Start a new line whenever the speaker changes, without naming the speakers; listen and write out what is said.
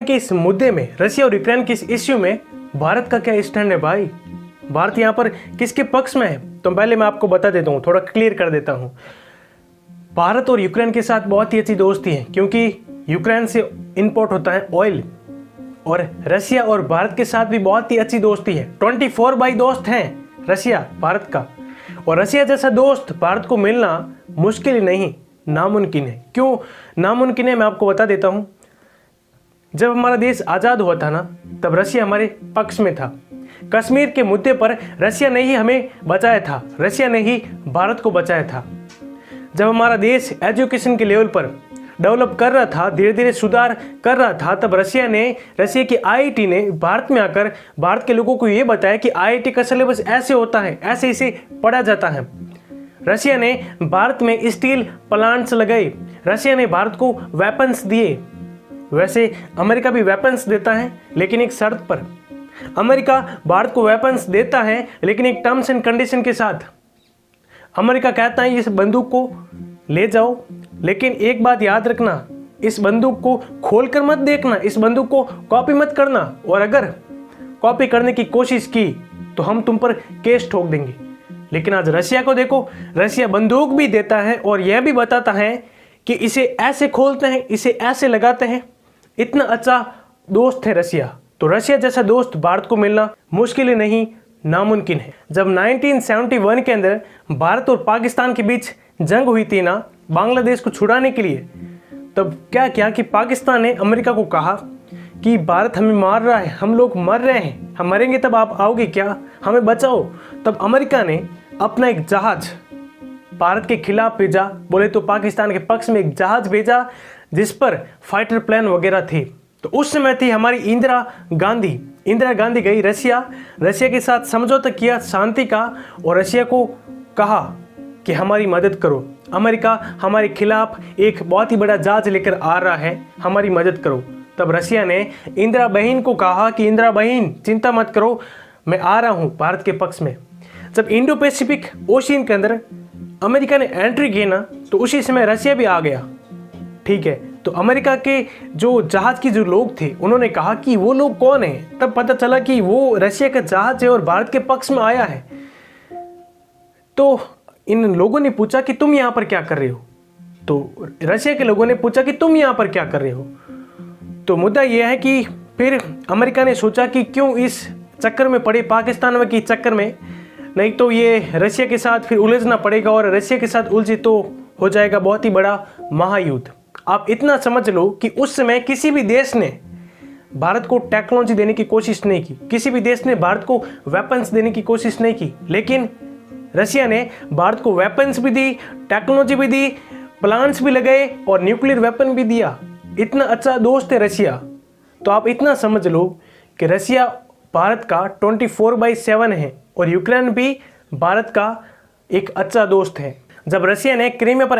कि इस मुद्दे में, रशिया और यूक्रेन के इस इश्यू में भारत का क्या स्टैंड है भाई? भारत यहाँ पर किसके पक्ष में है? तो पहले मैं आपको बता देता हूँ, थोड़ा क्लियर कर देता हूँ। भारत और यूक्रेन के साथ बहुत ही अच्छी दोस्ती है, क्योंकि यूक्रेन से इंपोर्ट होता है ऑयल, और रशिया और भारत के साथ भी बहुत ही अच्छी दोस्ती है। 24/2 दोस्त हैं रशिया भारत का, और रशिया जैसा दोस्त भारत को मिलना मुश्किल ही नहीं, नामुमकिन है। क्यों नामुमकिन है, मैं आपको बता देता हूँ। जब हमारा देश आज़ाद हुआ था ना, तब रशिया हमारे पक्ष में था। कश्मीर के मुद्दे पर रशिया ने ही हमें बचाया था, रशिया ने ही भारत को बचाया था। जब हमारा देश एजुकेशन के लेवल पर डेवलप कर रहा था, धीरे धीरे सुधार कर रहा था, तब रशिया की आईआईटी ने भारत में आकर भारत के लोगों को ये बताया कि आईआईटी का सिलेबस ऐसे होता है, ऐसे इसे पढ़ा जाता है। रशिया ने भारत में स्टील प्लांट्स लगाए, रशिया ने भारत को वेपन्स दिए। वैसे अमेरिका भी वेपन्स देता है, लेकिन एक शर्त पर। अमेरिका भारत को वेपन्स देता है, लेकिन एक टर्म्स एंड कंडीशन के साथ। अमेरिका कहता है इस बंदूक को ले जाओ, लेकिन एक बात याद रखना, इस बंदूक को खोलकर मत देखना, इस बंदूक को कॉपी मत करना, और अगर कॉपी करने की कोशिश की तो हम तुम पर केस ठोक देंगे। लेकिन आज रशिया को देखो, रशिया बंदूक भी देता है और यह भी बताता है कि इसे ऐसे खोलते हैं, इसे ऐसे लगाते हैं। इतना अच्छा दोस्त है रशिया। तो रशिया जैसा दोस्त भारत को मिलना मुश्किल ही नहीं, नामुमकिन है। जब 1971 के अंदर भारत और पाकिस्तान के बीच जंग हुई थी ना, बांग्लादेश को छुड़ाने के लिए, तब क्या किया कि पाकिस्तान ने अमेरिका को कहा कि भारत हमें मार रहा है, हम लोग मर रहे हैं, हम मरेंगे तब आप आओगे क्या, हमें बचाओ। तब अमेरिका ने अपना एक जहाज भारत के खिलाफ भेजा, बोले तो पाकिस्तान के पक्ष में एक जहाज भेजा जिस पर फाइटर प्लेन वगैरह थे। तो उस समय थी हमारी इंदिरा गांधी गई रशिया के साथ समझौता किया शांति का, और रशिया को कहा कि हमारी मदद करो, अमेरिका हमारे खिलाफ एक बहुत ही बड़ा जहाज लेकर आ रहा है, हमारी मदद करो। तब रशिया ने इंदिरा बहन को कहा कि इंदिरा बहन चिंता मत करो, मैं आ रहा हूँ भारत के पक्ष में। जब इंडो पैसिफिक ओशियन के अंदर अमेरिका ने एंट्री की ना, तो उसी समय रशिया भी आ गया, ठीक है। तो अमेरिका के जो जहाज के जो लोग थे, उन्होंने कहा कि वो लोग कौन है। तब पता चला कि वो रशिया का जहाज है और भारत के पक्ष में आया है। तो इन लोगों ने पूछा कि तुम यहाँ पर क्या कर रहे हो, तो रशिया के लोगों ने पूछा कि तुम यहाँ पर क्या कर रहे हो। तो मुद्दा यह है कि फिर अमेरिका ने सोचा कि क्यों इस चक्कर में पड़े, पाकिस्तान के चक्कर में, नहीं तो ये रशिया के साथ फिर उलझना पड़ेगा, और रशिया के साथ उलझे तो हो जाएगा बहुत ही बड़ा महायुद्ध। आप इतना समझ लो कि उस समय किसी भी देश ने भारत को टेक्नोलॉजी देने की कोशिश नहीं की, किसी भी देश ने भारत को वेपन्स देने की कोशिश नहीं की, लेकिन रशिया ने भारत को वेपन्स भी दी, टेक्नोलॉजी भी दी, प्लांट्स भी लगाए और न्यूक्लियर वेपन भी दिया। इतना अच्छा दोस्त है रशिया। तो आप इतना समझ लो कि रशिया भारत का 24/7 है, और यूक्रेन भी भारत का एक अच्छा दोस्त है। जब रशिया ने क्रीमिया पर